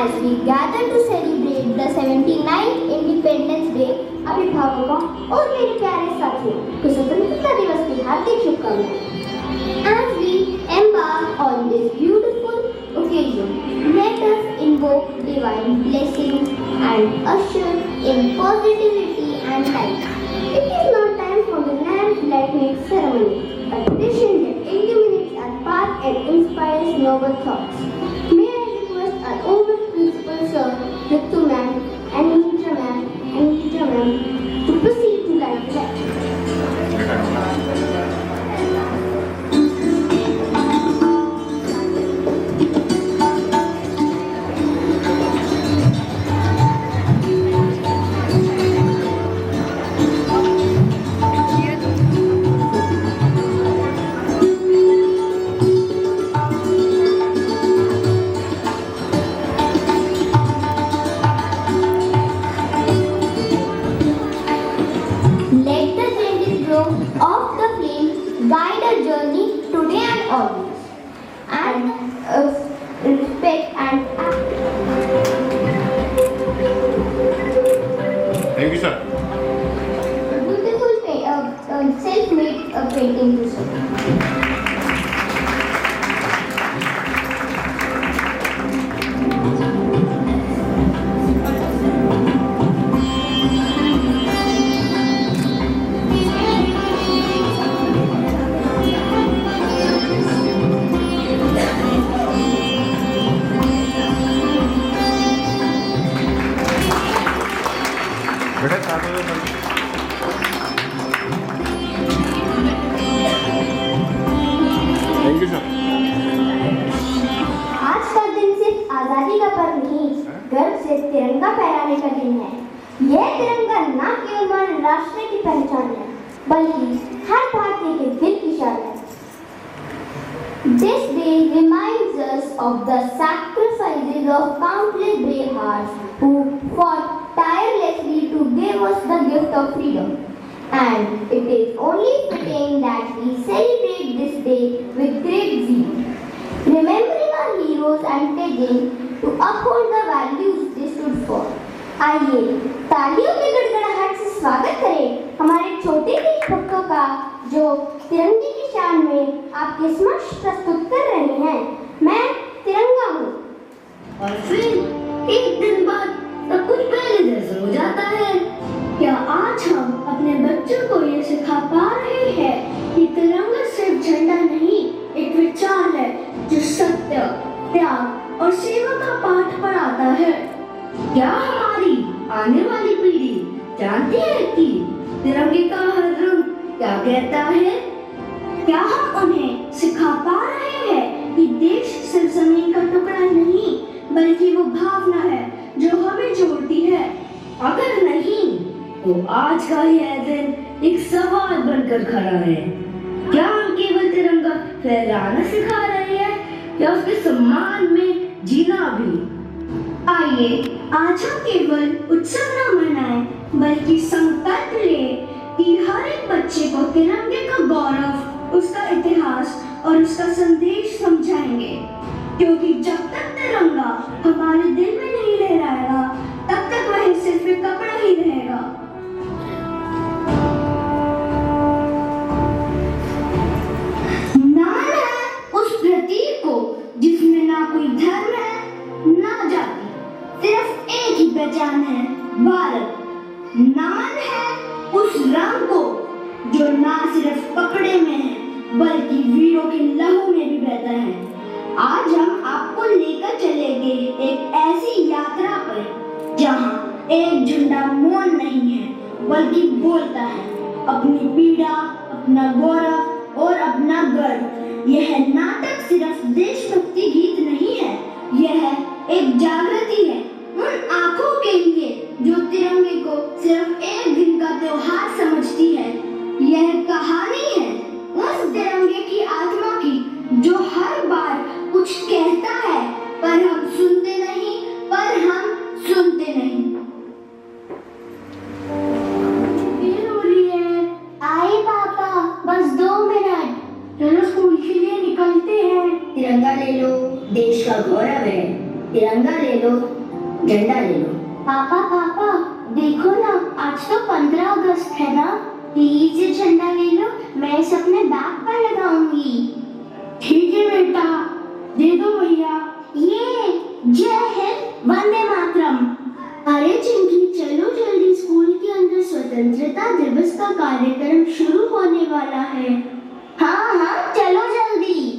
As we gather to celebrate the 79th Independence Day, अभिभावकों और मेरे प्यारे साथियों को स्वतंत्रता दिवस की हार्दिक शुभकामनाएं। As we embark on this beautiful occasion, let us invoke divine blessings and usher in positivity and light. It is not time for the lamp-lighting ceremony, a tradition that illuminates our path and inspires noble thoughts. May I request our over principal sir, Ritu ma'am, and Nitra ma'am, to proceed to light the of the flame guide our journey today and always, and respect and Thank you, sir. Beautiful self-made painting, you sir. बेटा चालू है बंद। Thank you, sir. आज का दिन सिर्फ आजादी का पर्व नहीं, गर्व से तिरंगा फहराने का दिन है। यह तिरंगा न केवल हमारे राष्ट्र की पहचान है, बल्कि हर भारतीय के दिल की शान है। This day reminds us of the sacrifices of countless brave hearts who fought tirelessly to give us the gift of freedom. And it is only fitting that we celebrate this day with great zeal, remembering our heroes and pledging to uphold the values they stood for. आइए तालियों की गड़गड़ाहट से स्वागत करें हमारे छोटे देशभक्तों का जो तिरंगे की शान में आपके समक्ष प्रस्तुत कर रहे हैं। मैं तिरंगा हूँ। और फिर एक दिन बाद सब कुछ पहले जैसा हो जाता है। क्या आज हम अपने बच्चों को ये सिखा पा रहे हैं कि तिरंगा सिर्फ झंडा नहीं, एक विचार है जो सत्य, त्याग और सेवा का पाठ पढ़ाता है। क्या हमारी आने वाली पीढ़ी जानती है कि तिरंगे का हर रंग क्या कहता है? क्या हम उन्हें सिखा पा रहे हैं कि देश सिर्फ जमीन का टुकड़ा नहीं, बल्कि वो भावना है जो हमें जोड़ती है? अगर नहीं, तो आज का यह दिन एक सवाल बनकर खड़ा है। क्या हम केवल तिरंगा फहराना सिखा रहे हैं या उसके सम्मान में जीना भी? आइए आज हम केवल उत्सव न मनाएं, बल्कि संकल्प लें कि हर एक बच्चे को तिरंगे का गौरव, उसका इतिहास और उसका संदेश समझाएंगे। क्योंकि जब तक तिरंगा हमारे दिल में नहीं लहराएगा, तब तक वह सिर्फ एक कपड़ा ही रहेगा। नाम है उस प्रतीक को जिसमें ना कोई धर्म है, ना जाति, सिर्फ एक ही पहचान है, भारत। नमन है उस रंग को जो ना सिर्फ कपड़े में है, बल्कि वीरों के लहू में भी बहता है। आज हम आपको लेकर चलेंगे एक ऐसी यात्रा पर जहां एक झंडा मौन नहीं है, बल्कि बोलता है अपनी पीड़ा, अपना गौरव और अपना गर्व। यह नाटक सिर्फ देशभक्ति गीत नहीं है, यह एक जागृति है उन आंखों के लिए जो तिरंगे को सिर्फ एक दिन का त्योहार समझती है। यह कहानी है उस तिरंगे की आत्मा की जो हर बार कुछ कहता है, पर हम सुनते नहीं। रो रही है। आए पापा, बस 2 मिनट। चलो स्कूल के लिए निकलते हैं। तिरंगा ले लो, देश का गौरव है। तिरंगा ले लो। लो, झंडा ले लो। पापा पापा देखो ना, आज तो 15 अगस्त है ना, प्लीज ये झंडा ले लो, मैं इसे अपने बैग पर लगाऊंगी। ठीक है बेटा, दे दो भैया। ये जय हिंद, वंदे मातरम। अरे चिंकी, चलो जल्दी, स्कूल के अंदर स्वतंत्रता दिवस का कार्यक्रम शुरू होने वाला है। हाँ हाँ, चलो जल्दी।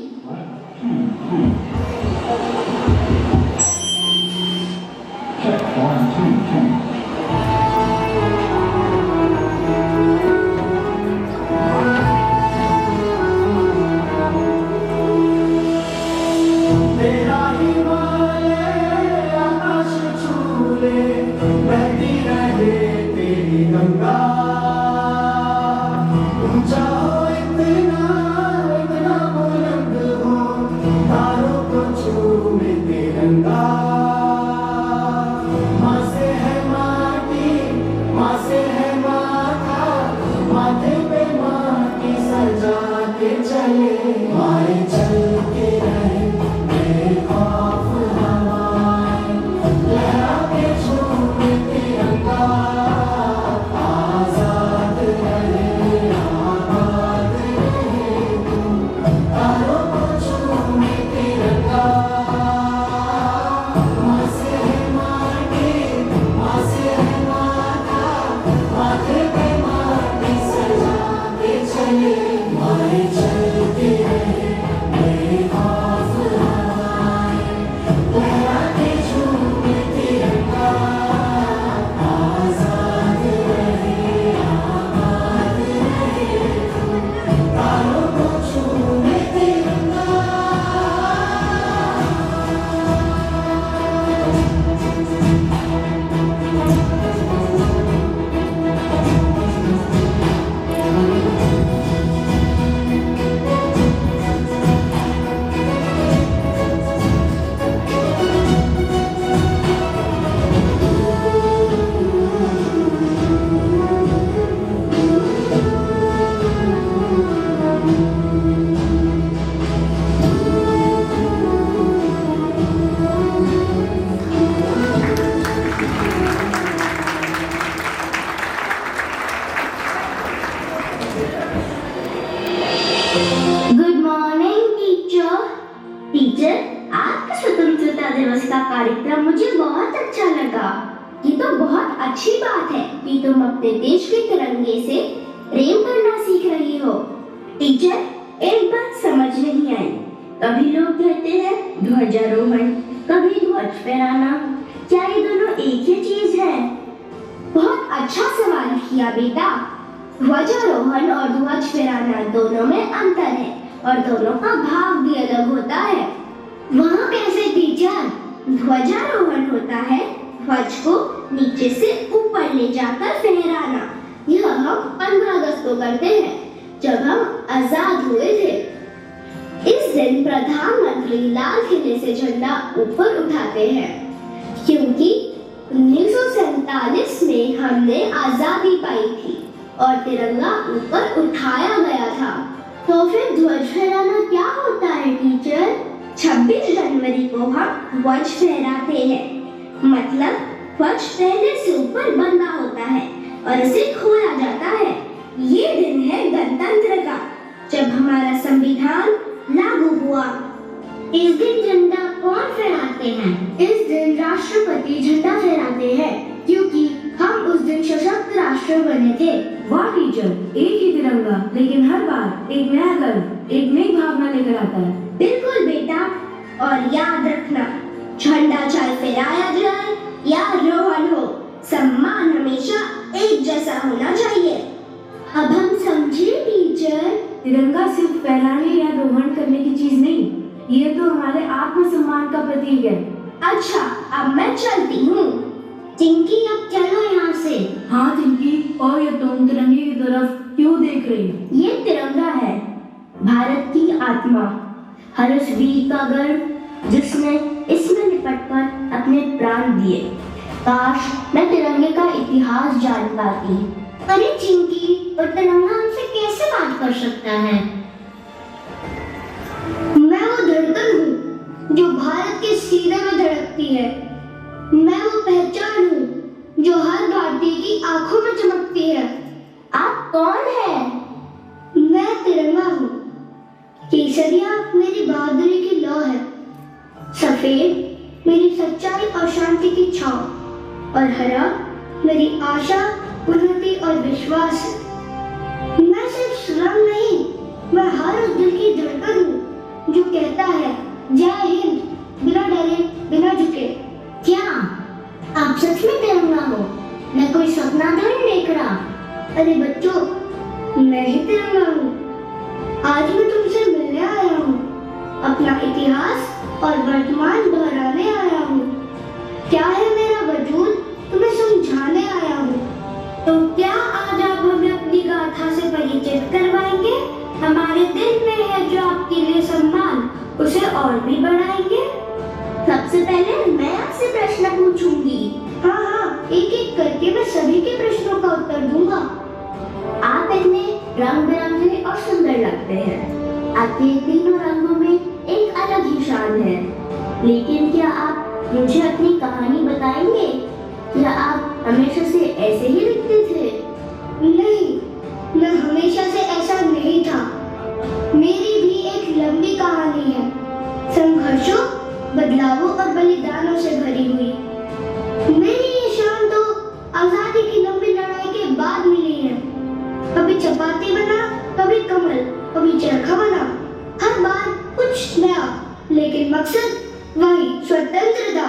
Good morning teacher. टीचर, आज का स्वतंत्रता दिवस का कार्यक्रम मुझे बहुत अच्छा लगा। ये तो बहुत अच्छी बात है कि तुम अपने देश के तिरंगे से प्रेम करना सीख रही हो। टीचर, एक बात समझ नहीं आई, कभी लोग कहते हैं ध्वजारोहण, कभी ध्वज फहराना, क्या ये दोनों एक ही चीज है? बहुत अच्छा सवाल किया बेटा। ध्वजारोहण और ध्वज फहराना दोनों में अंतर है और दोनों का भाव भी अलग होता है। वहाँ कैसे टीचर? ध्वजारोहण होता है ध्वज को नीचे से ऊपर ले जाकर फहराना। यह हम 15 अगस्त को करते हैं, जब हम आजाद हुए थे। इस दिन प्रधानमंत्री लाल किले से झंडा ऊपर उठाते हैं, क्योंकि 1947 में हमने आजादी पाई थी और तिरंगा ऊपर उठाया गया था। तो फिर ध्वज फहराना क्या होता है टीचर? 26 जनवरी को हम ध्वज फहराते हैं। मतलब ध्वज पहले से ऊपर बंधा होता है और इसे खोया जाता है। ये दिन है गणतंत्र का, जब हमारा संविधान लागू हुआ। इस दिन झंडा कौन फहराते हैं? इस दिन राष्ट्रपति झंडा फहराते हैं, क्योंकि हम उस दिन सशक्त राष्ट्र बने थे। वाह टीचर, एक ही तिरंगा लेकिन हर बार एक नया गर्व, एक नई भावना लेकर आता है। बिल्कुल बेटा, और याद रखना, झंडा चाहे फहराया जाए या रोहन हो, सम्मान हमेशा एक जैसा होना चाहिए। अब हम समझे टीचर? तिरंगा सिर्फ फहराने या रोहन करने की चीज नहीं, ये तो हमारे आत्मसम्मान का प्रतीक है। अच्छा, अब मैं चलती हूँ। चिंकी, अब चलो यहाँ से। हाँ चिंकी, और ये तुम तिरंगे की तरफ क्यों देख रही हो? ये तिरंगा है, भारत की आत्मा, हर उस वीर का गर्व जिसने इसमें लिपटकर अपने प्राण दिए। काश मैं तिरंगे का इतिहास जान पाती। अरे चिंकी, और तिरंगा हमसे कैसे बात कर सकता है? मैं वो धड़कन हूँ जो भारत के सीने में धड़कती है। मैं वो पहचान हूँ जो हर भारतीय की आंखों में चमकती है। आप कौन हैं? मैं तिरंगा हूँ। केसरिया मेरी बहादुरी की लौ है, सफेद मेरी सच्चाई और शांति की छांव, और हरा मेरी आशा, उन्नति और विश्वास है। मैं सिर्फ रंग नहीं, मैं हर उस दिल की धड़कन हूँ जो कहता है जय हिंद, बिना डरे, बिना झुके। क्या आप सच में तिरंगा हो? मैं कोई सपना तो नहीं देख रहा। अरे बच्चों, मैं ही तिरंगा हूँ। आज मैं तुमसे मिलने आया हूँ, अपना इतिहास और वर्तमान दोहराने आया हूँ। क्या है मेरा वजूद, तुम्हें समझाने आया हूँ। तो क्या आज आप हमें अपनी गाथा से परिचित करवाएंगे? हमारे दिल में है जो आपके लिए सम्मान, उसे और भी बढ़ाएंगे। सबसे पहले मैं आपसे प्रश्न पूछूंगी। हाँ, एक एक करके मैं सभी के प्रश्नों का उत्तर दूंगा। आप इतने रंग बिरंगे और सुंदर लगते हैं। आपके तीनों रंगों में एक अलग ही शान है। लेकिन क्या आप मुझे अपनी कहानी बताएंगे? क्या आप हमेशा से ऐसे ही दिखते थे? नहीं, मैं हमेशा से ऐसा नहीं था। मेरी भी एक लंबी कहानी है, संघर्षों, बदलावों और बलिदानों से भरी हुई। मेरी ये शान तो आजादी की लंबी लड़ाई के बाद मिली है। कभी चपाती बना, कभी कमल, कभी चरखा बना। हर बार कुछ नया, लेकिन मकसद वही, स्वतंत्रता।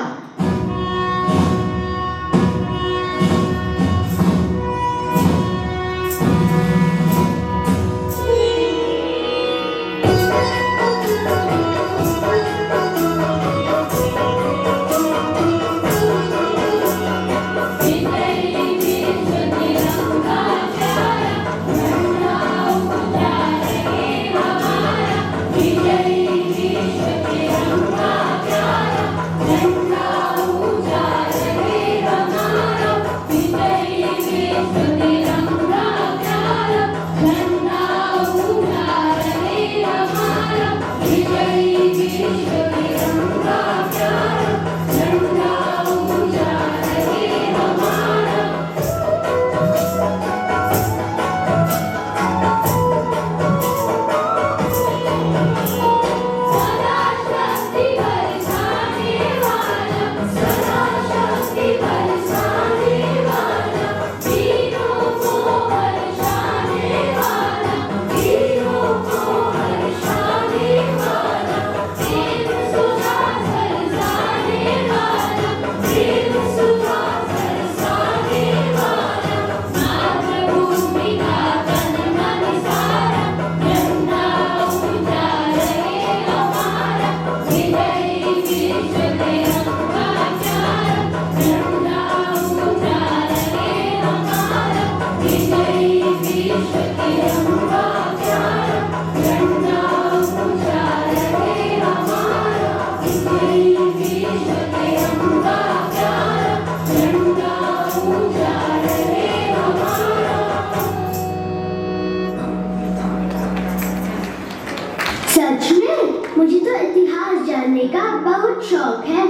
सच में मुझे तो इतिहास जानने का बहुत शौक है।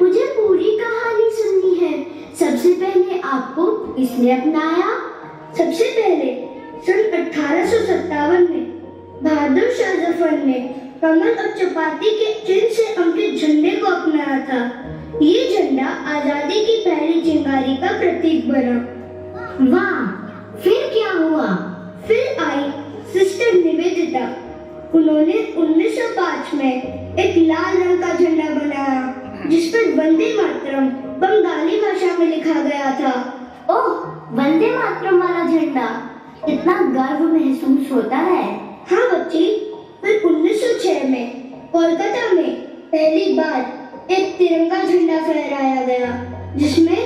मुझे पूरी कहानी सुननी है। सबसे पहले आपको किसने अपनाया? सबसे पहले सन 1857 में बहादुर शाह जफर ने कमल और चपाती के चिन्ह से अंकित झंडे को अपनाया था। ये झंडा आजादी की पहली चिंगारी का प्रतीक बना। वाह, फिर क्या हुआ? फिर आई सिस्टर निवेदिता। उन्होंने 1905 में एक लाल रंग का झंडा बनाया जिस पर वंदे मातरम बंगाली भाषा में लिखा गया था। ओह, वंदे मातरम वाला झंडा, इतना गर्व महसूस होता है। हाँ बच्ची, फिर 1906 में कोलकाता में पहली बार एक तिरंगा झंडा फहराया गया जिसमें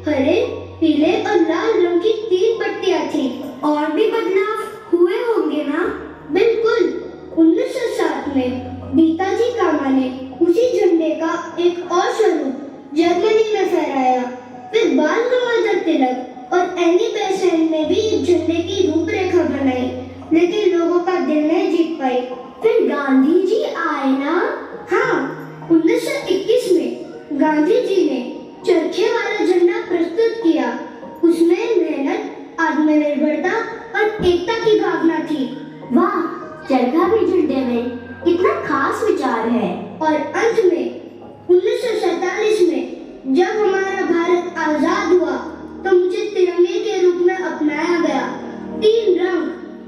हरे, पीले और लाल रंग की 3 पट्टियां थी। और भी बदलाव हुए होंगे ना? बिल्कुल। 1907 में नेताजी कामा ने उसी झंडे का एक और स्वरूप जर्मनी में फहराया। फिर बाल गंगाधर तिलक और एनी बेसेंट ने भी इस झंडे की रूपरेखा बनाई, लेकिन लोगों का दिल नहीं जीत पाई। फिर गांधी जी आए ना? हाँ, 1921 में गांधी जी ने चर्च आजाद हुआ तो मुझे तिरंगे के रूप में अपनाया गया। 3 रंग,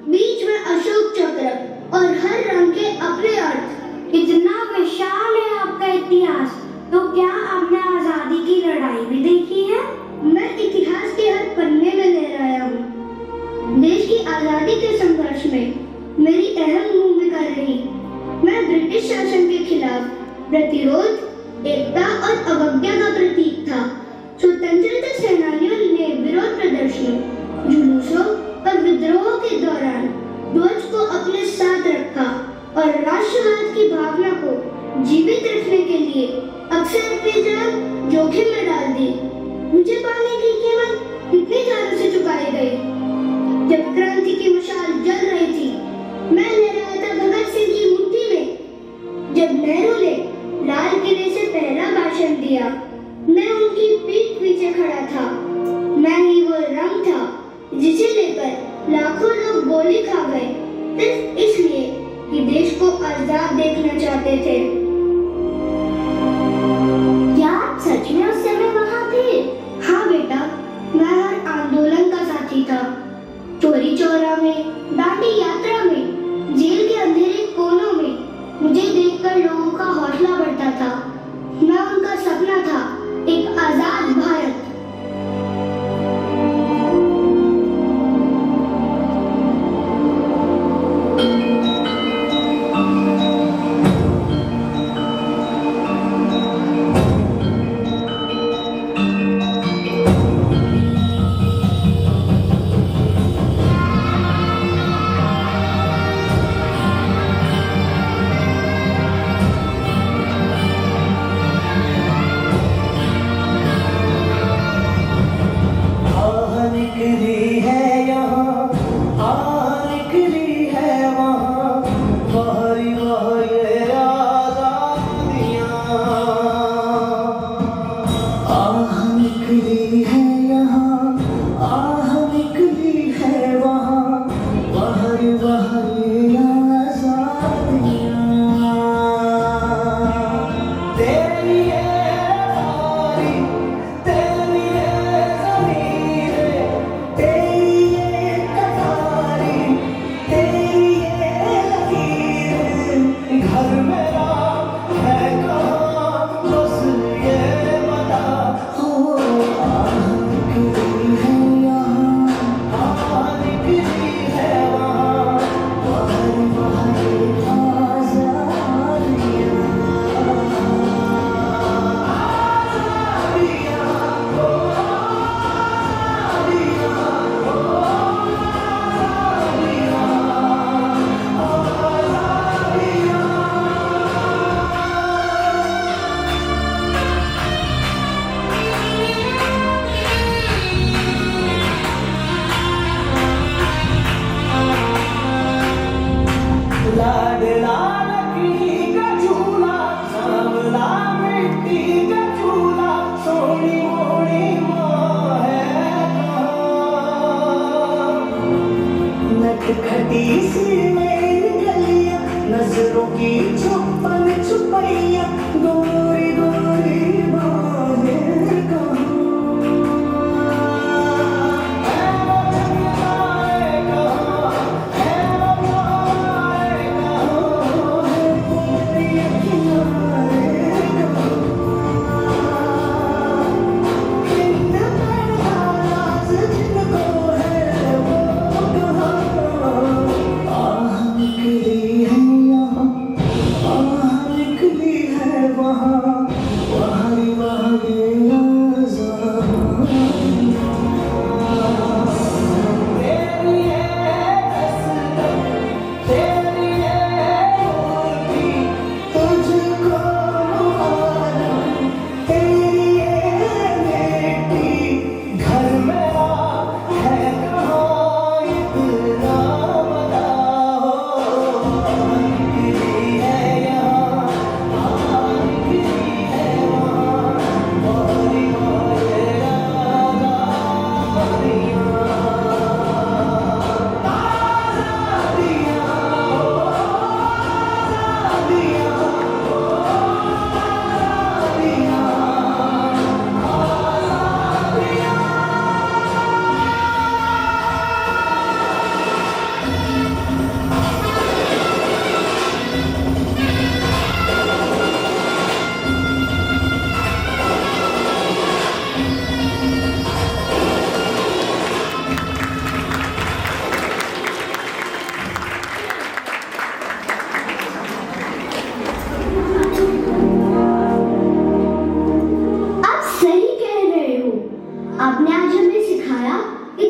बीच में अशोक चक्र और हर रंग के अपने अर्थ। इतना विशाल है आपका इतिहास, तो क्या आपने आजादी की लड़ाई भी देखी है? मैं इतिहास के हर पन्ने में लहराया हूँ। देश की आजादी के संघर्ष में मेरी अहम भूमिका रही। मैं ब्रिटिश शासन के खिलाफ प्रतिरोध, एकता और अवज्ञा का प्रतीक था। स्वतंत्रता सेनानियों ने विरोध प्रदर्शनों, जुलूसों और विद्रोह के दौरान ध्वज को अपने साथ रखा और राष्ट्रवाद की भावना को जीवित रखने के लिए अक्सर अपनी जान जोखिम में डाल दी। मुझे पाने की कीमत कितनी जानों से चुकाई गई। जब क्रांति की मशाल जल रही थी, मैं लहराया था भगत सिंह की मुट्ठी में। जब नेहरू ने लाल किले से पहला भाषण दिया, मैं उनकी पीठ पीछे खड़ा था। मैं ही वो रंग था जिसे लेकर लाखों लोग गोली खा गए, सिर्फ इसलिए कि देश को आजाद देखना चाहते थे। क्या आप सच में उस समय वहाँ थे? हाँ बेटा, मैं हर आंदोलन का साथी था। चोरी चौरा में, दांडी यात्रा में, जेल के अंधेरे कोनों में मुझे देखकर लोगों का हौसला बढ़ता था। मैं उनका सपना था, एक आजाद भारत।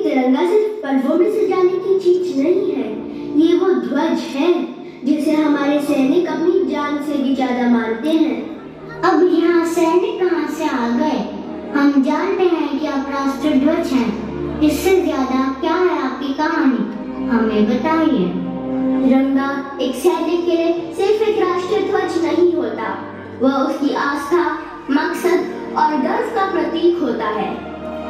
तिरंगा सिर्फ पर्वों में सजाने की चीज नहीं है, ये वो ध्वज है जिसे हमारे सैनिक अपनी जान से भी ज्यादा मानते हैं। अब यहाँ सैनिक कहाँ से आ गए? हम जानते हैं कि आप राष्ट्रीय ध्वज हैं। इससे ज्यादा क्या है आपकी कहानी, हमें बताइए। तिरंगा एक सैनिक के लिए सिर्फ एक राष्ट्रीय ध्वज नहीं होता, वह उसकी आस्था, मकसद और गर्व का प्रतीक होता है।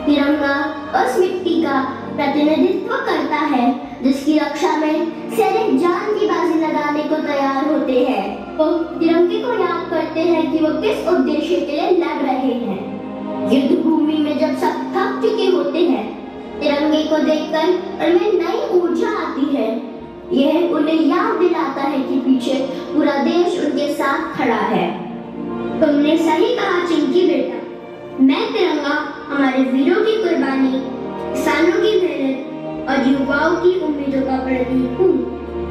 तिरंगा उस मिट्टी का प्रतिनिधित्व करता है जिसकी रक्षा में सैनिक जान की बाजी लगाने को तैयार होते हैं। वो तिरंगे को याद करते हैं कि वो किस उद्देश्य के लिए लड़ रहे हैं। युद्ध भूमि में जब सब थक चुके होते हैं, तिरंगे को देखकर उनमें नई ऊर्जा आती है। यह उन्हें याद दिलाता है कि पीछे पूरा देश उनके साथ खड़ा है। तुमने सही कहा चिंकी बेटा, मैं तिरंगा हमारे वीरों की कुर्बानी, किसानों की मेहनत और युवाओं की उम्मीदों का प्रतीक हूँ।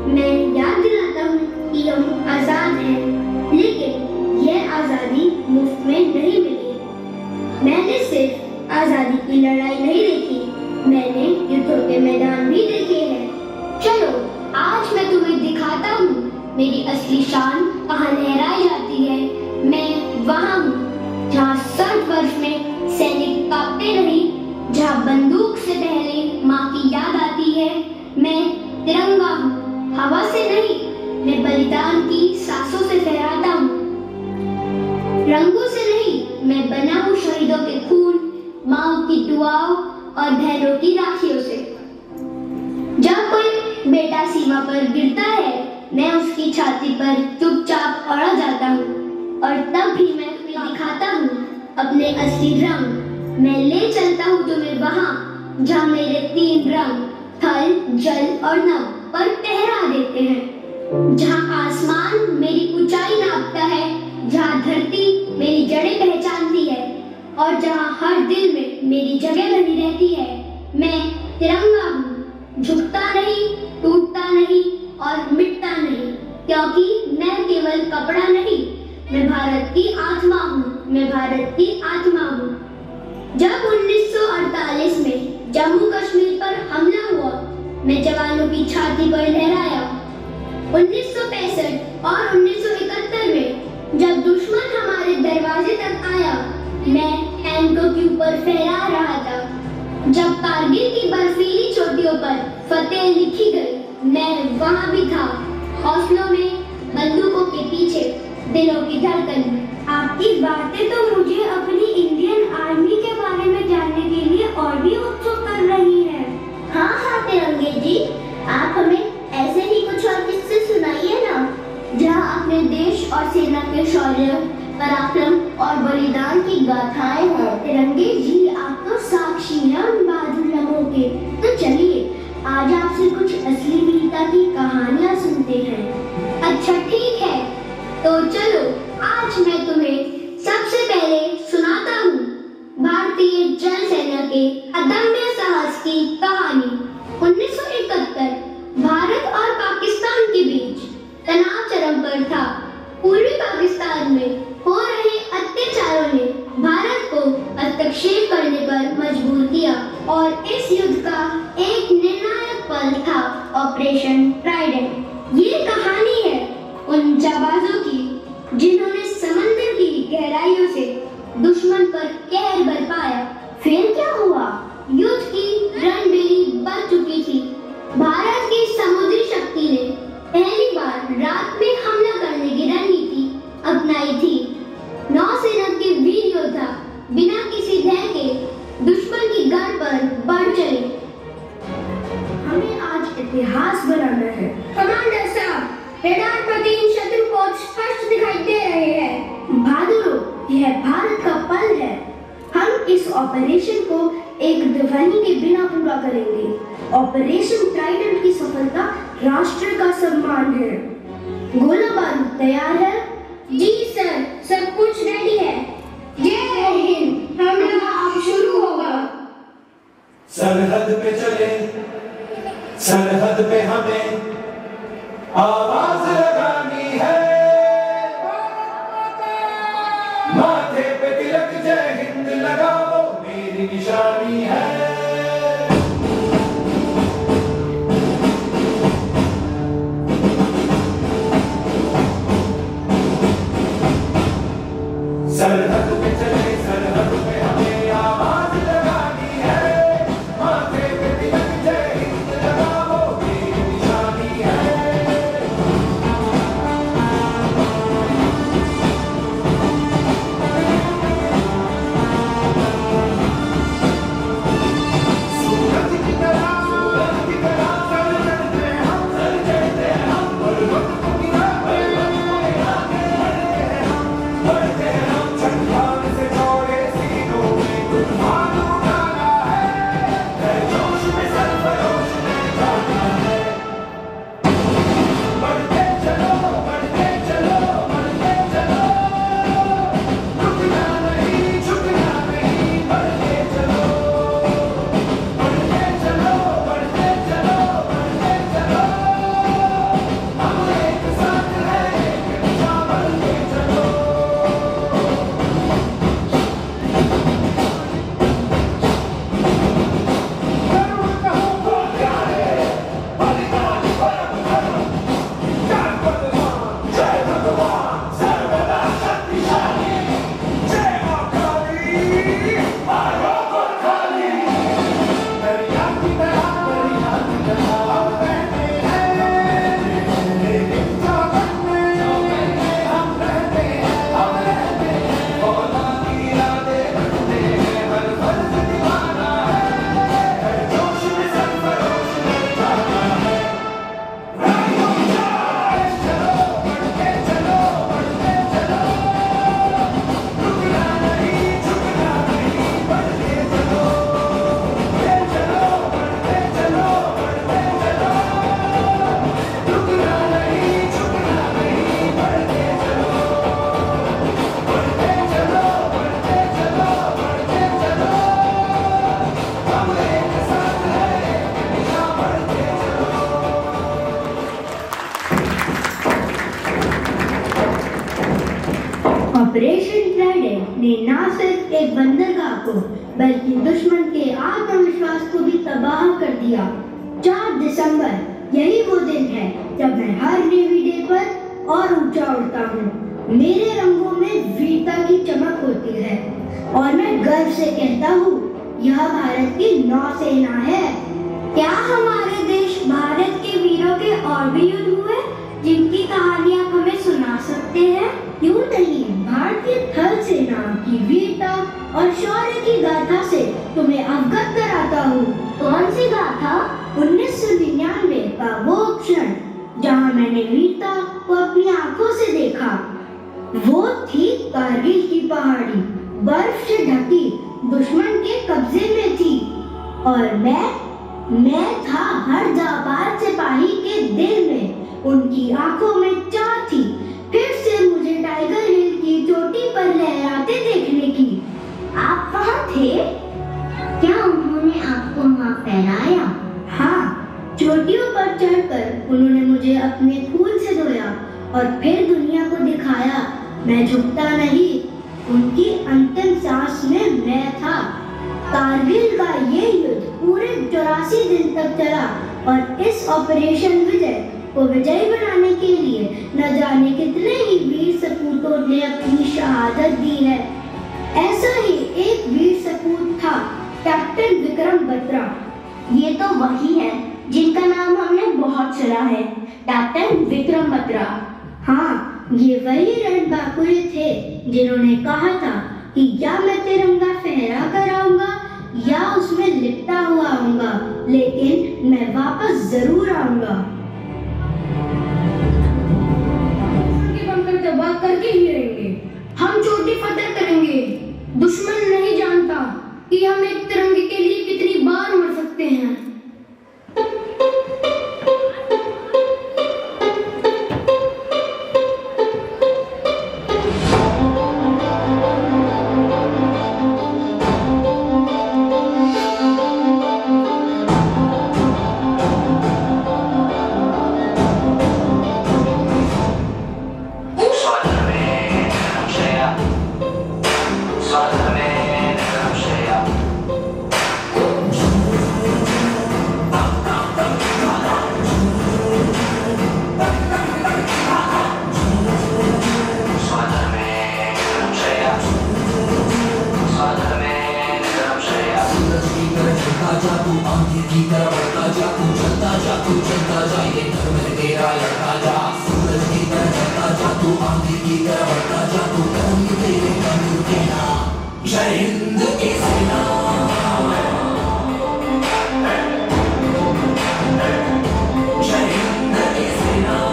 मैं याद दिलाता हूँ कि हम आजाद हैं, लेकिन यह आजादी मुफ्त में नहीं मिली। मैंने सिर्फ आजादी की लड़ाई नहीं देखी, मैंने युद्धों के मैदान भी देखे हैं। चलो आज मैं तुम्हें दिखाता हूँ मेरी असली शान कहाँ लहराई जाती है। मैं वहाँ हूँ जहाँ सर्द बर्फ में सैनिक कांपते नहीं, जहाँ बंदूक से पहले माँ की याद आती है। मैं तिरंगा हूँ, हवा से नहीं, मैं बलिदान की सांसों से फहराता हूँ। रंगों से नहीं, मैं बना हूँ शहीदों के खून, माँ की दुआओं और बहनों की राखियों से। जब कोई बेटा सीमा पर गिरता है, मैं उसकी छाती पर चुपचाप अड़ा जाता हूँ और तब भी मैं दिखाता हूँ अपने असली रंग। मैं ले चलता हूँ तुम्हें वहाँ जहाँ मेरे 3 रंग थल, जल और नभ पर पहरा देते हैं, जहाँ आसमान मेरी ऊंचाई नापता है, जहाँ धरती मेरी जड़ें पहचानती है और जहाँ हर दिल में मेरी जगह बनी रहती है। मैं तिरंगा हूँ, झुकता नहीं, टूटता नहीं और मिटता नहीं, क्योंकि मैं केवल कपड़ा नहीं, मैं भारत की आत्मा हूँ, मैं भारत की आत्मा हूँ। जब 1948 में जम्मू कश्मीर पर हमला हुआ, मैं जवानों की छाती पर लहराया। 1965 और 1971 में जब दुश्मन हमारे दरवाजे तक आया, मैं टैंकों के ऊपर फहरा रहा था। जब कारगिल की बर्फीली चोटियों पर फतेह लिखी गई, मैं वहाँ भी था, हौसलों में, बंदूकों के पीछे, दिलों की धड़कन। आपकी बातें तो मुझे अपनी इंडियन आर्मी के बारे में जानने के लिए और भी उत्सुक कर रही है। हाँ हाँ तिरंगे जी, आप हमें ऐसे ही कुछ और किस्से सुनाइए ना, जहाँ अपने देश और सेना के शौर्य, पराक्रम और बलिदान की गाथाएं हों। तिरंगे जी, आप तो साक्षी हैं उन बहादुर लम्हों के। तो चलिए आज आपसे कुछ असली वीरता की कहानियाँ सुनते हैं। अच्छा ठीक है, तो चलो आज मैं तुम्हें सबसे पहले सुनाता हूँ भारतीय जल सेना के अदम्य साहस की कहानी। 1971 भारत और पाकिस्तान के बीच तनाव चरम पर था। पूर्वी पाकिस्तान में हो रहे अत्याचारों ने भारत को हस्तक्षेप करने पर मजबूर किया और इस युद्ध का एक निर्णायक पल था ऑपरेशन ट्राइडेंट। ये कहानी है उन जाबाजों की जिन्होंने समंदर की गहराइयों से दुश्मन पर कहर बरपाया। फिर क्या हुआ? युद्ध की रणभेरी बन चुकी थी। भारत की समुद्री शक्ति ने पहली बार रात में हमला करने की रणनीति अपनाई थी। नौसेना के वीर योद्धा बिना किसी भय के दुश्मन की गढ़ पर बढ़ चले। हमें आज इतिहास बनाना है। कमांडर साहब, रडार पर 3 शत्रु पोत स्पष्ट दिखाई दे रहे हैं। बहादुरों, यह भारत का पल है। हम इस ऑपरेशन को एक ध्वनि के बिना पूरा करेंगे। ऑपरेशन ट्राइडेंट की सफलता राष्ट्र का सम्मान है। गोला बारूद तैयार है? जी सर, सब कुछ रेडी है। जय हिंद। हमला अब शुरू होगा। सरहद पे चले, सरहद पे हमें आवाज लगानी है। माथे पे तिलक जय हिंद लगाओ, मेरी निशानी है। बल्कि दुश्मन के आत्मविश्वास को भी तबाह कर दिया। 4 दिसंबर यही वो दिन है जब मैं हर नेवी डे पर और ऊंचा उड़ता हूँ। मेरे रंगों में वीरता की चमक होती है और मैं गर्व से कहता हूँ, यह भारत की नौसेना है। क्या हमारे देश भारत के वीरों के और भी युद्ध हुए जिनकी कहानी आप हमें सुना सकते हैं? क्यों नहीं, भारतीय थल सेना की वीरता और शौर्य की गाथा से तुम्हें अवगत कराता हूँ। कौन सी गाथा? 1999 का वो क्षण जहाँ मैंने वीरता को अपनी आंखों से देखा। वो थी कारगिल की पहाड़ी, बर्फ से ढकी, दुश्मन के कब्जे में थी और मैं था हर जाबाज सिपाही के दिल में। उनकी आंखों में चाह थी फिर से मुझे टाइगर हिल की चोटी पर लहराते देखने की। आप वहाँ थे? क्या उन्होंने आपको वहाँ फहराया? हाँ, चोटियों पर चढ़कर उन्होंने मुझे अपने खून से धोया और फिर दुनिया को दिखाया मैं झुकता नहीं। उनकी अंतिम सांस में मैं था। कारगिल का ये युद्ध पूरे 84 दिन तक चला और इस ऑपरेशन विजय को विजयी बनाने के लिए न जाने कितने ही वीर सपूतों ने अपनी शहादत दी है। ऐसा ही एक वीर सपूत था कैप्टन विक्रम बत्रा। ये तो वही है जिनका नाम हमने बहुत सुना है, कैप्टन विक्रम बत्रा। हाँ, ये वही रणबांकुरे थे जिन्होंने कहा था कि या मैं तिरंगा फहरा कर आऊंगा या उसमें लिपटा हुआ आऊंगा, लेकिन मैं वापस जरूर आऊंगा। बंकर तबाह करके ही रहेंगे। हम चोटी फतेह करेंगे। दुश्मन नहीं जानता कि हम एक तिरंगे के लिए कितनी बार मर सकते हैं। जय हिंद की सेना, जय हिंद की सेना।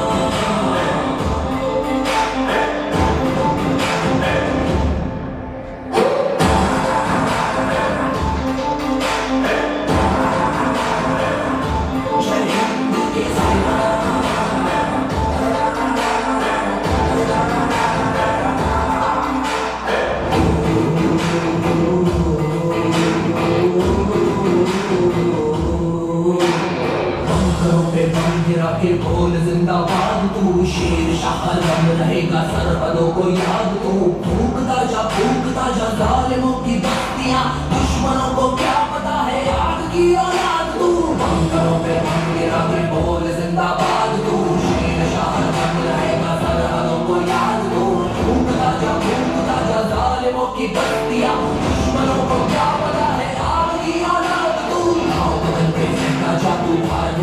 के बोल जिंदाबाद, तू शेर शाह रंग रहेगा सरहदों को याद। तू फूकता जा जालिमों की बस्तियां, दुश्मनों को क्या पता है आग की औलाद। तू बंकरों पे बम गिरा के बोल जिंदाबाद, तू शेर शाह रंग रहेगा सरहदों को याद। तू फूकता जा जालिमों की बस्तियां, दुश्मनों को क्या पता है आग की औलाद। तू नाव बदल के जिंदा जा, तू भारत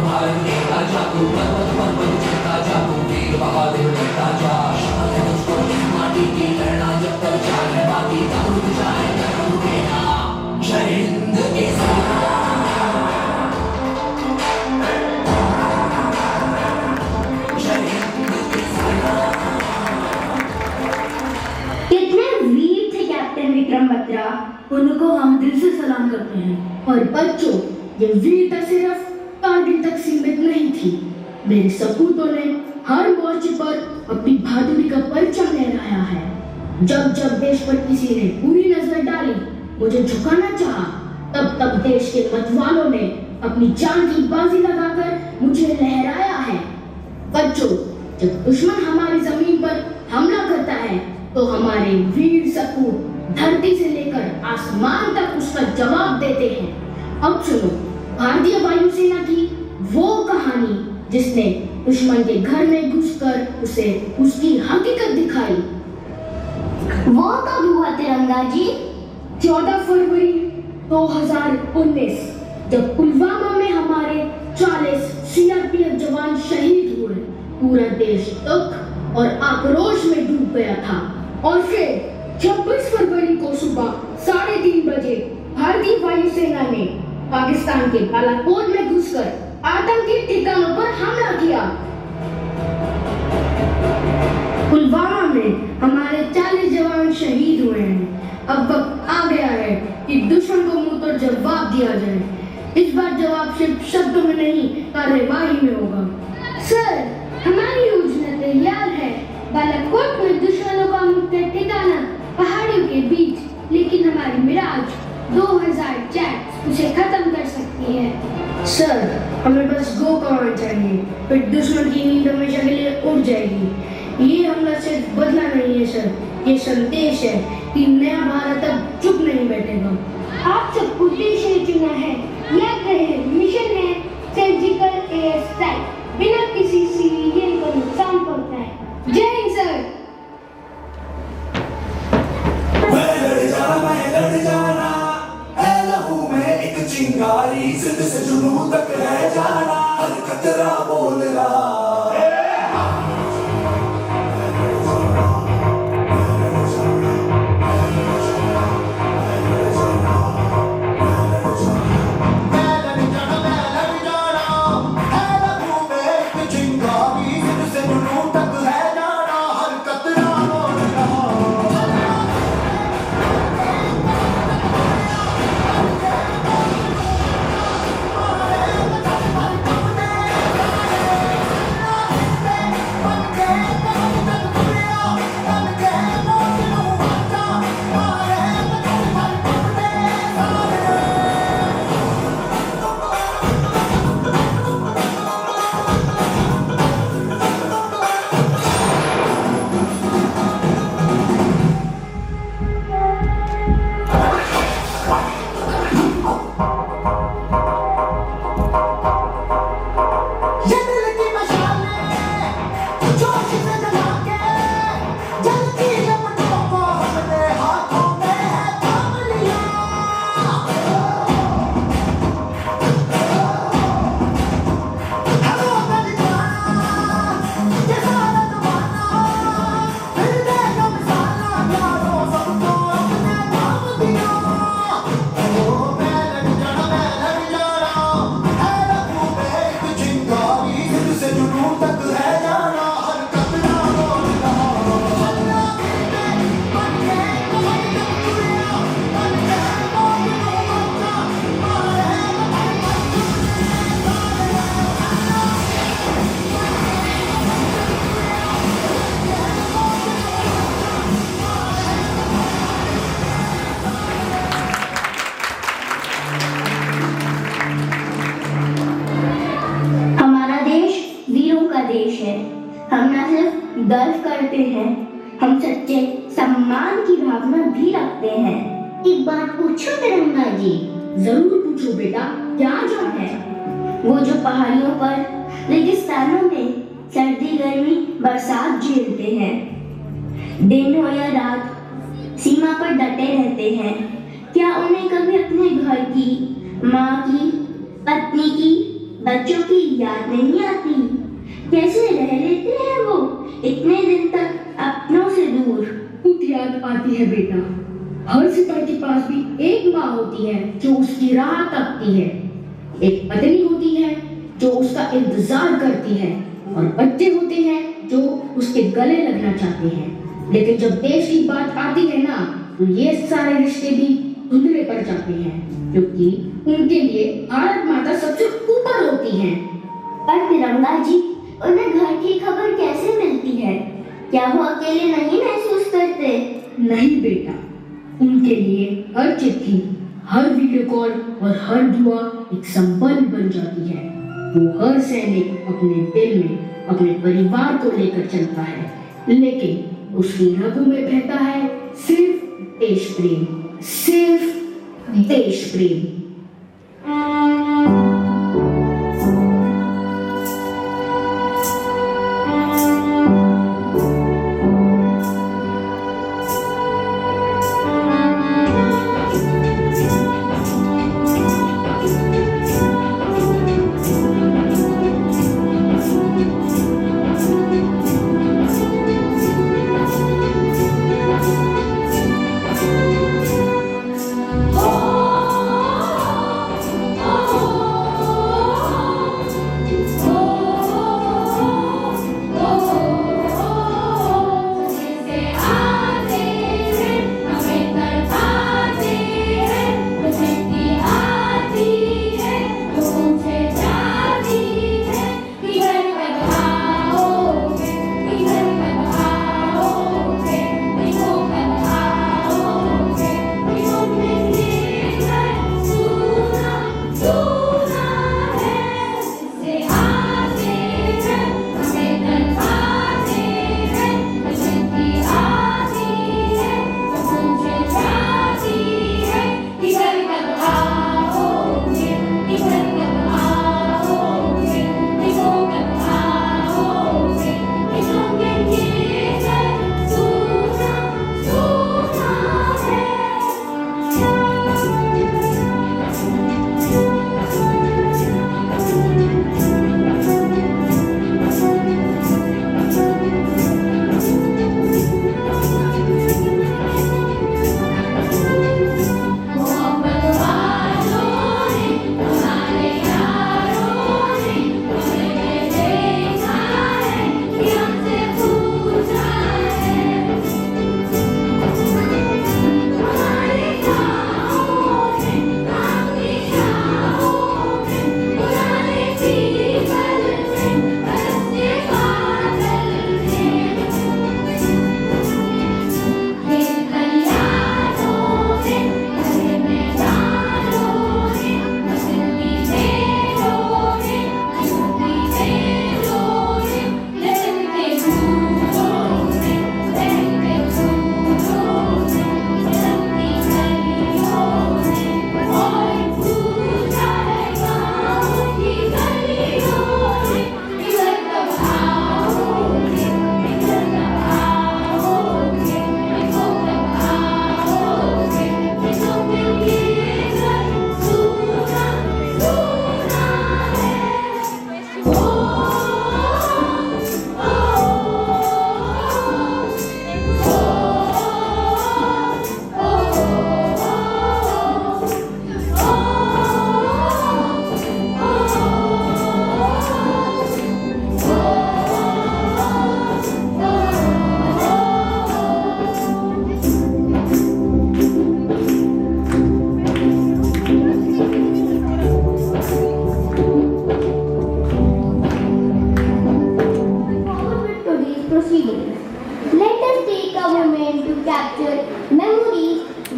देगा जा, तू पर्वत पर्वत चढ़ता जा, तू वीर बहादुर लड़ता जा। शान है मुझको इस माटी की, लड़ना जब तक जान है बाकी, तब रुक जाए तब रुकेगा। जय हिंद की सेना, जय हिंद की सेना। कितने वीर थे कैप्टन विक्रम बत्रा, उनको हम दिल से सलाम करते हैं। और बच्चों, ये वीरता सिर्फ कारगिल तक सीमित नहीं थी। मेरे सपूतों ने हर मोर्चे पर अपनी बहादुरी का परचम लहराया है। जब जब देश पर किसी ने बुरी नजर डाली, मुझे झुकाना चाहा, तब तब देश के मतवालों ने अपनी जान की बाजी लगाकर मुझे लहराया है। बच्चों, जब दुश्मन हमारी जमीन पर हमला करता है तो हमारे वीर सपूत धरती से लेकर आसमान तक उसका जवाब देते हैं। अब सुनो भारतीय वायुसेना की वो कहानी जिसने दुश्मन के घर में घुसकर उसे उसकी हकीकत दिखाई। वो कब हुआ तिरंगा जी? 14 फरवरी 2019 जब पुलवामा में हमारे 40 सीआरपीएफ जवान शहीद हुए। पूरा देश दुख और आक्रोश में डूब गया था। और फिर 26 फरवरी को सुबह 3:30 बजे भारतीय वायुसेना ने पाकिस्तान के बालाकोट में घुसकर आतंकी ठिकानों पर हमला किया। पुलवामा में हमारे 40 जवान शहीद हुए हैं। अब वक्त आ गया है कि दुश्मन को मुंह तोड़ जवाब दिया जाए। इस बार जवाब सिर्फ शब्दों में नहीं, कार्यवाही में होगा। सर, हमारी योजना तैयार है। बालाकोट में दुश्मनों का मुख्य ठिकाना पहाड़ियों के बीच, लेकिन हमारी मिराज 2000 जेट उसे खत्म कर सकती है। सर, हमें बस गो कमांड चाहिए, फिर दुश्मन की नींद हमेशा के लिए उड़ जाएगी। ये हमला सिर्फ बदला नहीं है सर, ये संदेश है कि नया भारत अब चुप नहीं बैठेगा। आप सब उद्देश्य चुना है, याद रहे मिशन है सर्जिकल एयर स्ट्राइक, बिना किसी सिविलियन को नुकसान पहुंचाए। जय हिंद सर। मैं लड़ जाना है लहू में एक चिंगारी, जिद से जुनून तक रह जाना, हर खतरा बोल रहा। हम न सिर्फ गर्व करते हैं, हम सच्चे सम्मान की भावना भी रखते हैं। एक बात पूछो तिरंगा जी? जरूर पूछो बेटा, क्या जो है? वो जो पहाड़ियों पर रेगिस्तानों में सर्दी गर्मी बरसात झेलते हैं, दिन हो या रात सीमा पर डटे रहते हैं, क्या उन्हें कभी अपने घर की, माँ की, पत्नी की, बच्चों की याद नहीं आती? कैसे रह लेते हैं वो इतने दिन तक अपनों से दूर? खुद याद आती है बेटा। हर सिपाही के पास भी एक माँ होती है जो उसकी राह तकती है, एक पत्नी होती है जो उसका इंतजार करती है, और बच्चे होते हैं जो उसके गले लगना चाहते हैं। लेकिन जब देश की बात आती है ना, तो ये सारे रिश्ते भी धुंधले पड़ जाते हैं, क्योंकि उनके लिए भारत माता सबसे ऊपर होती है। पर तिरंगा जी, उन्हें घर की खबर कैसे मिलती है? क्या वो अकेले नहीं महसूस करते? नहीं बेटा, उनके लिए हर चिट्ठी, हर वीडियो कॉल और हर दुआ एक संबल बन जाती है। वो हर सैनिक अपने दिल में अपने परिवार को लेकर चलता है, लेकिन उसकी रगों में बहता है सिर्फ देश प्रेम, सिर्फ देश प्रेम।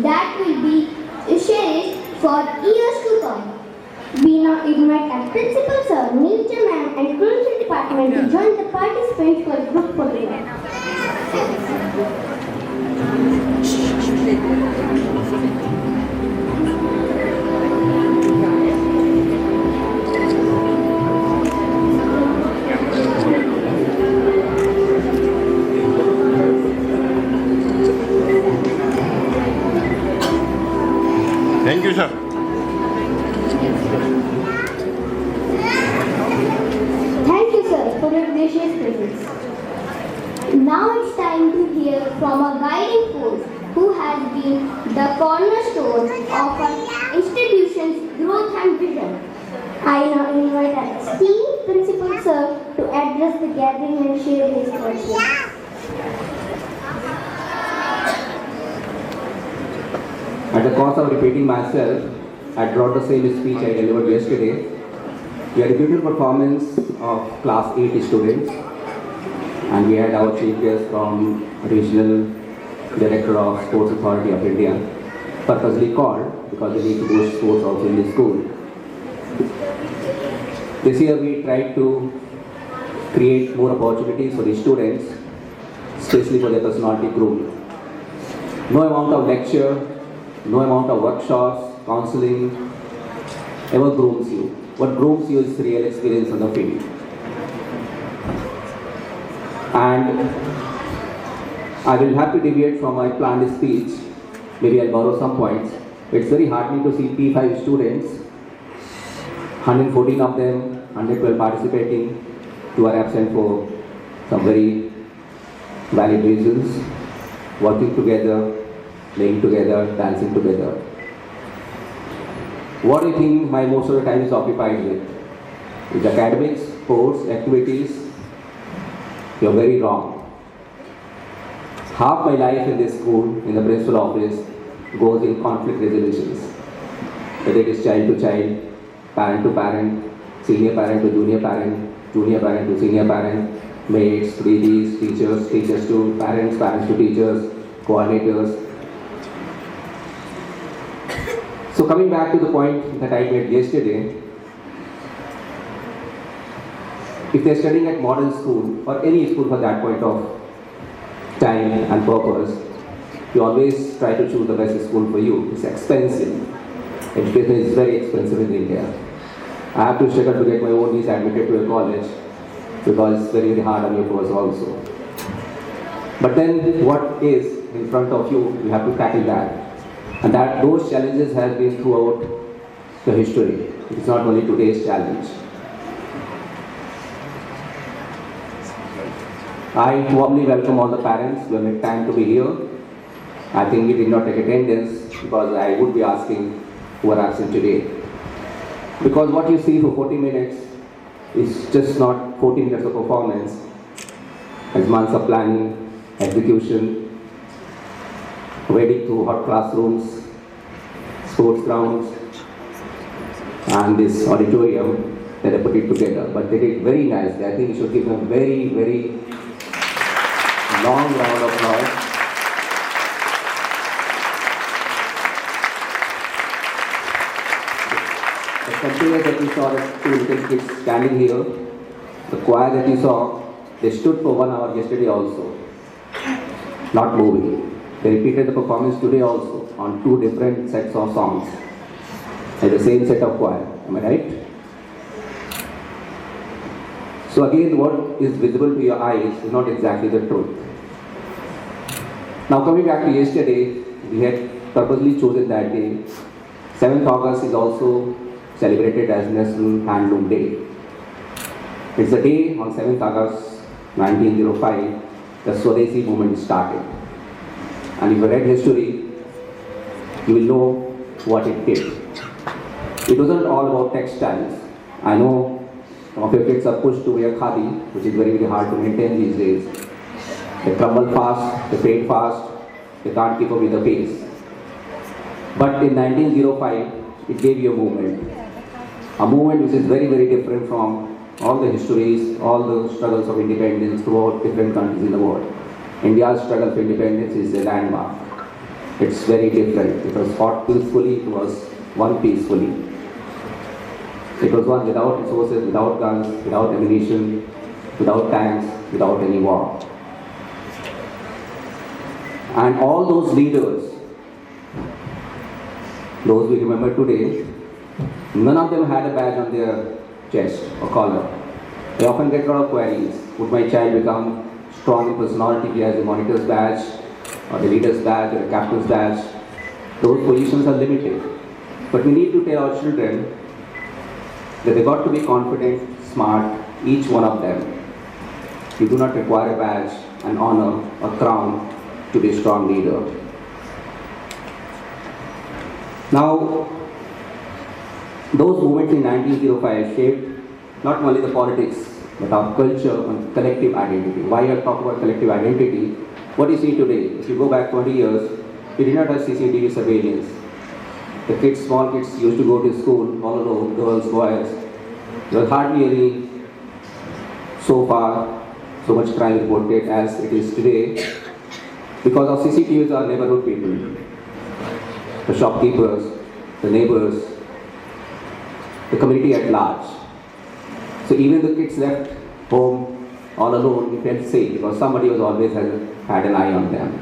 that will be cherished for years to come. We now invite our principal sir, nature ma'am and tourism department to join the participants for group photograph. Thank you, sir. Thank you, sir, for your gracious presence. Now it's time to hear from a guiding force who has been the cornerstone of our institution's growth and vision. I now invite our esteemed principal sir to address the gathering and share his thoughts. At the cost of repeating myself, I brought the same speech I delivered yesterday. We had a beautiful performance of class 8 students, and we had our chief guest from Regional Director of Sports Authority of India, purposely called because they need to boost sports also in the school. This year we tried to create more opportunities for the students, especially for their personality grooming. No amount of lecture, no amount of workshops, counseling ever grooms you. What grooms you is real experience on the field. And I will have to deviate from my planned speech. Maybe I'll borrow some points. It's very heartening to see P5 students, 114 of them, 112 participating, 2 are absent for some very valid reasons, working together, playing together, dancing together. What do you think my most of the time is occupied with? Is academics, sports, activities? You're very wrong. Half my life in this school, in the principal office, goes in conflict resolutions. Whether it is child to child, parent to parent, senior parent to junior parent to senior parent, mates, DDs, teachers, teachers to parents, parents to teachers, coordinators. So coming back to the point that I made yesterday, if they're studying at modern school or any school for that point of time and purpose, you always try to choose the best school for you. It's expensive. Education is very expensive in India. I have to struggle to get my own niece admitted to a college because it's very, very hard on your purse also. But then what is in front of you, you have to tackle that. And that those challenges have been throughout the history. It's not only today's challenge. I warmly welcome all the parents who have made time to be here. I think we did not take attendance because I would be asking who are absent today. Because what you see for 40 minutes is just not 40 minutes of performance. It's months of planning, execution, wading through hot classrooms, sports grounds, and this auditorium that they put it together. But they did very nicely. I think we should give them a very, very long round of applause. The containers that you saw, the 2 little kids standing here, the choir that you saw, they stood for 1 hour yesterday also, not moving. They repeated the performance today also on 2 different sets of songs at the same set of choir. Am I right? So again, what is visible to your eyes is not exactly the truth. Now coming back to yesterday, we had purposely chosen that day. 7th August is also celebrated as National Handloom Day. It's the day on 7th August 1905 the Swadeshi movement started. And if you read history, you will know what it did. It wasn't all about textiles. I know some of your kids are pushed to wear khadi, which is very, very hard to maintain these days. They crumble fast, they fade fast, they can't keep up with the pace. But in 1905, it gave you a movement. A movement which is very, very different from all the histories, all the struggles of independence throughout different countries in the world. India's struggle for independence is a landmark. It's very different. It was fought peacefully, it was won peacefully. It was won without resources, without guns, without ammunition, without tanks, without any war. And all those leaders, those we remember today, none of them had a badge on their chest or collar. They often get a lot of queries. Would my child become strong in personality if he has a monitor's badge, or a leader's badge, or a captain's badge? Those positions are limited. But we need to tell our children that they got to be confident, smart, each one of them. You do not require a badge, an honor, a crown to be a strong leader. Now, those movements in 1905 shaped not only the politics, but our culture and collective identity. Why I talk about collective identity? What you see today, if you go back 20 years, we did not have CCTV surveillance. The kids, small kids used to go to school, all alone, girls, boys. There was hardly any, so far, so much crime reported as it is today. Because our CCTVs are neighborhood people, the shopkeepers, the neighbors, the community at large. So even the kids left home all alone, we felt safe because somebody was always had an eye on them.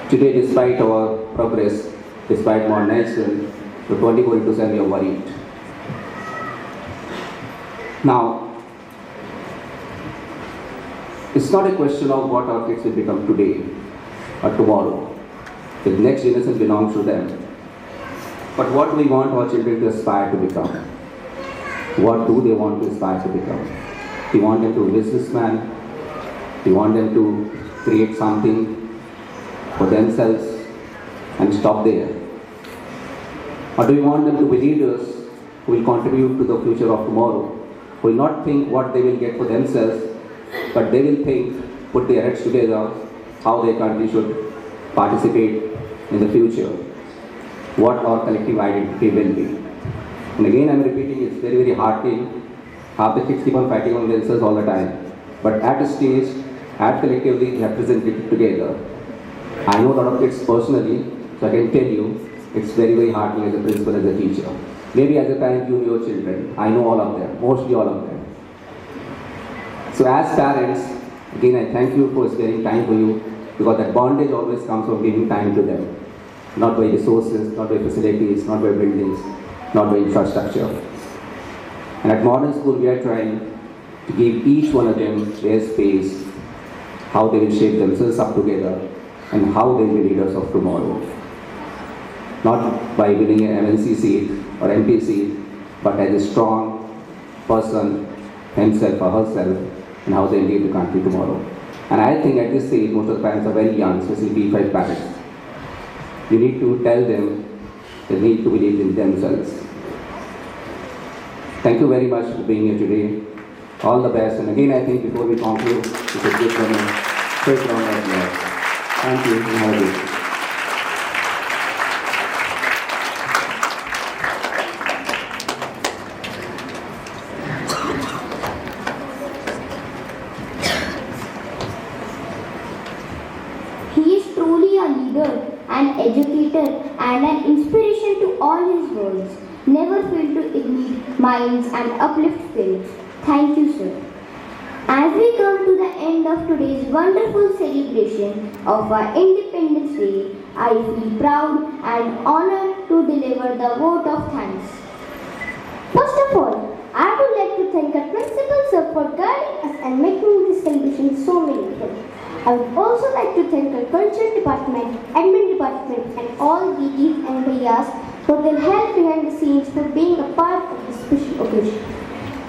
Today, despite our progress, despite modernization, the 24/7 we are worried. Now, it's not a question of what our kids will become today or tomorrow. The next generation belongs to them. But what do we want our children to aspire to become? What do they want to aspire to become? We want them to be businessmen. We want them to create something for themselves and stop there. Or do we want them to be leaders who will contribute to the future of tomorrow, who will not think what they will get for themselves, but they will think, put their heads together, how their country should participate in the future, what our collective identity will be. And again, I'm repeating, it's very, very heartening. Half the kids keep on fighting on themselves all the time. But at a stage, at collectively, we have presented it together. I know a lot of kids personally, so I can tell you, it's very, very heartening as a principal, as a teacher. Maybe as a parent, you know your children. I know all of them, mostly all of them. So as parents, again, I thank you for sparing time for you, because that bondage always comes from giving time to them. Not by resources, not by facilities, not by buildings, not by infrastructure. And at Modern School, we are trying to give each one of them their space, how they will shape themselves up together, and how they will be leaders of tomorrow. Not by winning an MNC seat or MP seat, but as a strong person, himself or herself, and how they lead the country tomorrow. And I think at this stage, most of the parents are very young, especially P5 parents. You need to tell them they need to believe in themselves. Thank you very much for being here today. All the best. And again, I think before we conclude, we should give them a quick round of applause. Thank you and have a good day. He is truly a leader, an educator, and an inspiration to all his worlds. Never fail to ignite minds and uplift spirits. Thank you, sir. As we come to the end of today's wonderful celebration of our Independence Day, I feel proud and honored to deliver the vote of thanks. First of all, I would like to thank our principal sir for guiding us and making this celebration so meaningful. I would also like to thank our culture department, admin department, and all DDs and Bhaiyas for their help behind the scenes for being a part of this special occasion.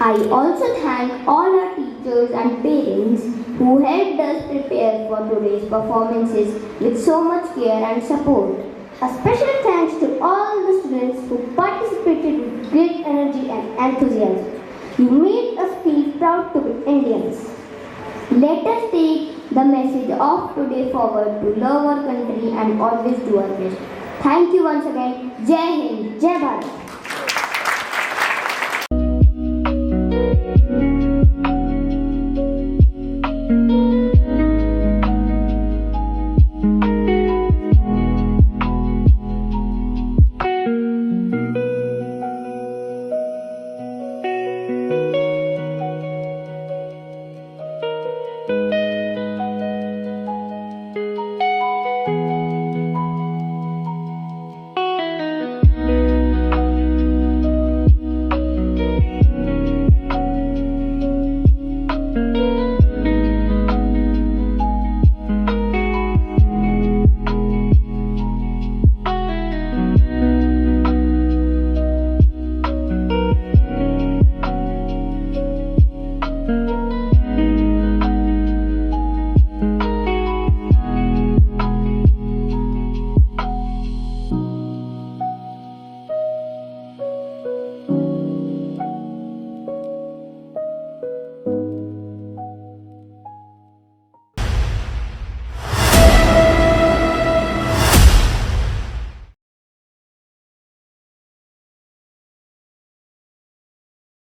I also thank all our teachers and parents who helped us prepare for today's performances with so much care and support. A special thanks to all the students who participated with great energy and enthusiasm. You made us feel proud to be Indians. Let us take the message of today forward to love our country and always do our best. Thank you once again. Jai Hind, Jai Bharat.